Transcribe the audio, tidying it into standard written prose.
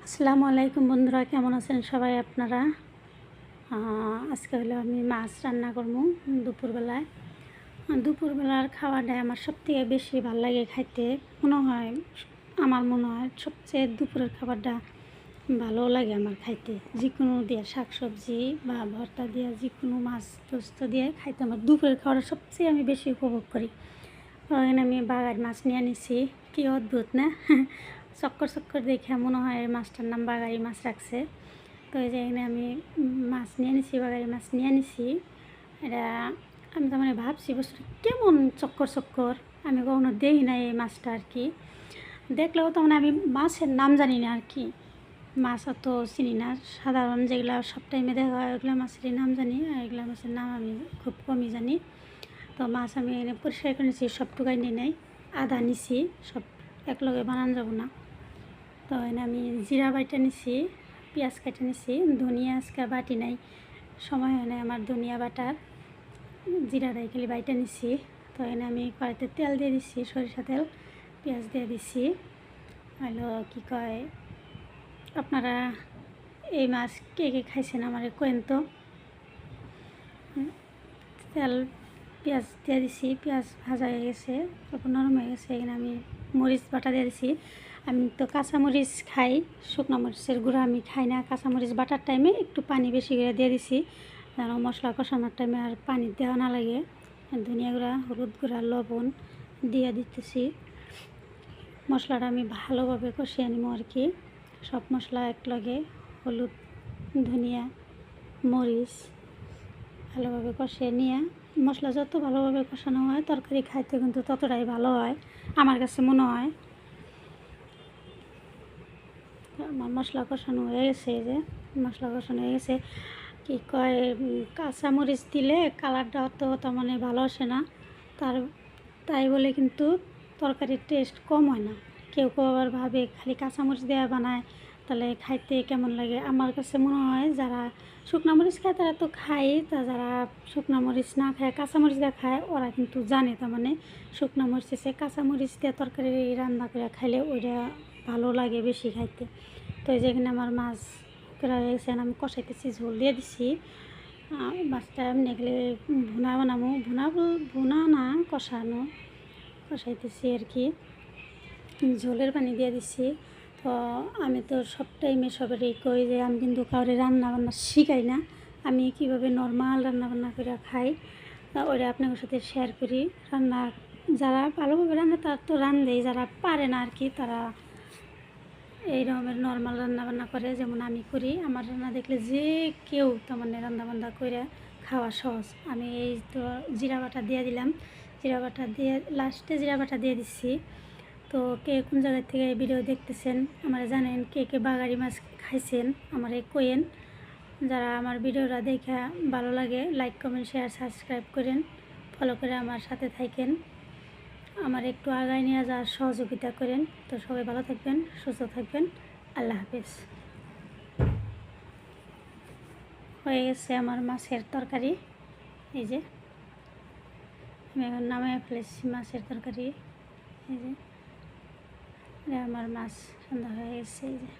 আসসালামু আলাইকুম বন্ধুরা, কেমন আছেন সবাই আপনারা? আজকে হলো আমি মাছ রান্না করব দুপুরবেলায়। দুপুরবেলার খাওয়াটা আমার সবথেকে বেশি ভালো লাগে খাইতে। আমার মনে হয় সবচেয়ে দুপুরের খাবারটা ভালো লাগে আমার খাইতে। যে কোনো দিয়ে শাকসবজি বা ভর্তা দিয়ে যে কোনো মাছ টোস্ত দিয়ে খাইতে আমার দুপুরের খাবারটা সবচেয়ে আমি বেশি উপভোগ করি। এখানে আমি বাগাড়ি মাছ নিয়ে নিছি। কি অদ্ভুত না? চক্কর চক্কর দেখে মনে হয় এই মাছটার নাম বাগাড়ি মাছ রাখছে। তো এই যে এখানে আমি মাছ নিয়ে নিছি, বাগাড়ি মাছ নিয়ে নিছি। এটা আমি তো মানে ভাবছি বস্তুটা কেমন চক্কর চক্কর, আমি কখনো দেখি না এই মাছটা আর কি। দেখলেও তো মানে আমি মাছের নাম জানি না আর কি, মাছ অত চিনি না। সাধারণ যেগুলো সব টাইমে দেখা হয় ওইগুলো মাছেরই নাম জানি, আর এগুলো মাছের নাম আমি খুব কমই জানি। তো মাছ আমি এনে পরিষ্কার করে নিচ্ছি, সবটুকাই নিয়ে নেই, আদা নিছি, সব একলগে বানানো যাব না। তো এনে আমি জিরা বাটা নিছি, পেঁয়াজ কেটে নিছি, ধনিয়া আজকে বাটি নাই, সময় হয় না আমার ধনিয়া বাটার, জিরাটাই খালি বাইটা নিছি। তো এনে আমি কড়াইতে তেল দিয়ে দিচ্ছি, সরিষা তেল, পেঁয়াজ দিয়ে দিচ্ছি। হলো কী কয়, আপনারা এই মাছ কে কে খাইছেন আমার কোয়েন তো। তেল পেঁয়াজ দিয়ে দিছি, পেঁয়াজ ভাজা হয়ে গেছে, অল্প নরম হয়ে গেছে। এখানে আমি মরিচ বাটা দিয়ে দিছি। আমি তো কাঁচামরিচ খাই, শুকনো মরিচের গুঁড়া আমি খাই না। কাঁচামরিচ বাটার টাইমে একটু পানি বেশি করে দিয়ে দিছি, যেন মশলা কষানোর টাইমে আর পানি দেওয়া না লাগে। ধনিয়া গুঁড়া, হলুদ গুঁড়া, লবণ দিয়ে দিতেছি। মশলাটা আমি ভালোভাবে কষিয়ে নিব আর কি, সব মশলা একলগে, হলুদ, ধনিয়া, মরিচ ভালোভাবে কষিয়ে নিয়ে, মশলা যত ভালোভাবে কষানো হয় তরকারি খাইতে কিন্তু ততটাই ভালো হয় আমার কাছে মনে হয়। আমার মশলা কষানো হয়ে গেছে, এই যে মশলা কষানো হয়ে গেছে। কী কয়, কাঁচামরিচ দিলে কালারটা অত মানে ভালো আসে না, তাই বলে কিন্তু তরকারির টেস্ট কম হয় না। কেউ কেউ আবার ভাবে খালি কাঁচামরিচ দেওয়া বানায় তাহলে খাইতে কেমন লাগে। আমার কাছে মনে হয় যারা শুকনো মরিচ খায় তারা তো খায়, তা যারা শুকনো মরিচ না খায় কাঁচামরিচ দিয়ে খায় ওরা কিন্তু জানে, তার মানে শুকনো মরিচ এসে কাঁচামরিচ দিয়ে তরকারি রান্না করে খাইলে ওইটা ভালো লাগে বেশি খাইতে। তো এই যেখানে আমার মাছ করা হয়েছে, আমি কষাইতেছি, ঝোল দিয়ে দিছি। মাছটা এমনি গেলে ভুনা বানাবো, ভুনা না কষাইতেছি আর কি, ঝোলের পানি দিয়ে দিচ্ছি। তো আমি তো সব টাইমে সবারই কই যে আমি কিন্তু কাউরে রান্না বান্না শিখাই না, আমি কীভাবে নর্মাল রান্না বান্না করে খাই ওইটা আপনাদের সাথে শেয়ার করি। রান্না যারা ভালোভাবে রান্না তারা তো রান্ধেই, যারা পারে না আর কি তারা এই রকমের নর্মাল রান্নাবান্না করে, যেমন আমি করি। আমার রান্না দেখলে যে কেউ তার মানে রান্নাবান্না করে খাওয়া সহজ। আমি এই তো জিরা বাটা দিয়ে দিলাম, জিরা বাটা দিয়ে লাস্টে জিরা বাটা দিয়ে দিচ্ছি। তো কে কোন জায়গা থেকে এই ভিডিও দেখতেছেন আমার জানেন, কে কে বাগাড়ি মাছ খাইছেন আমার এই কোয়েন। যারা আমার ভিডিওটা দেখে ভালো লাগে লাইক কমেন্ট শেয়ার সাবস্ক্রাইব করেন, ফলো করে আমার সাথে থাকেন, আমার একটু আগায় নিয়ে যাওয়ার সহযোগিতা করেন। তো সবাই ভালো থাকবেন, সুস্থ থাকবেন, আল্লাহ হাফেজ। হয়ে গেছে আমার মাছের তরকারি, এই যে আমি এখন নামিয়ে ফেলেছি মাছের তরকারি। এই যে আমার মাছ রান্না হয়ে গেছে, এই যে।